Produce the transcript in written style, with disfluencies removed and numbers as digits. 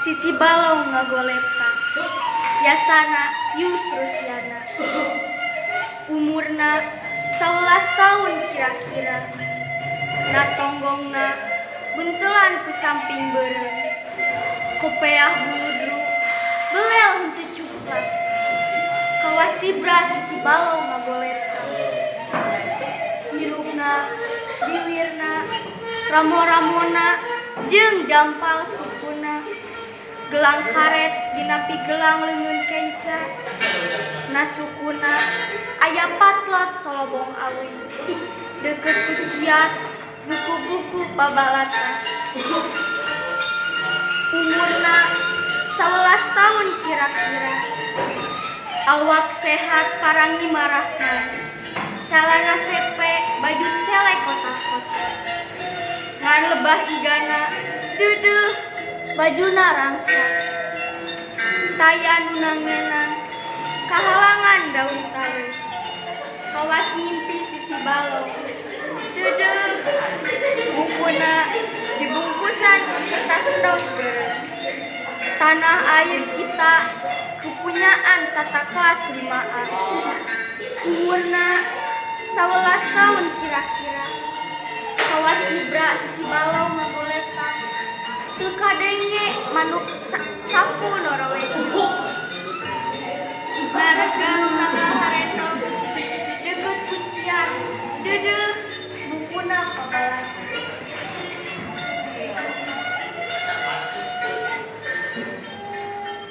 sisi balau ngagoleta yasana Yusrusiana umurna 11 tahun kira-kira na tonggongna buntelan ku samping beureum kopeah buludru belel henteu cuklat kawas tibra sisi balau ngagoleta irungna biwirna ramo-ramona jeung dampal sukuna gelang karet dinapi gelang leungeun kenca na sukuna aya patlot solobong awi deukeut ku ciat buku-buku babalata umurna 11 tahun kira-kira awak sehat parangi marahna calana sepe baju celek kotak-kotak ngan lebah igana deudeung bajuna rangsa taya nu nangenang kahalangan daun talus kawas ngimpi sisi balong deudeung bukuna dibungkusan kertas endog beureum tanah air kita kepunyaan tata kelas 5A umurna 11 tahun kira-kira kawas tibra sisi balau ngagoleta teu kadenge manuk sapu noroweju ibarat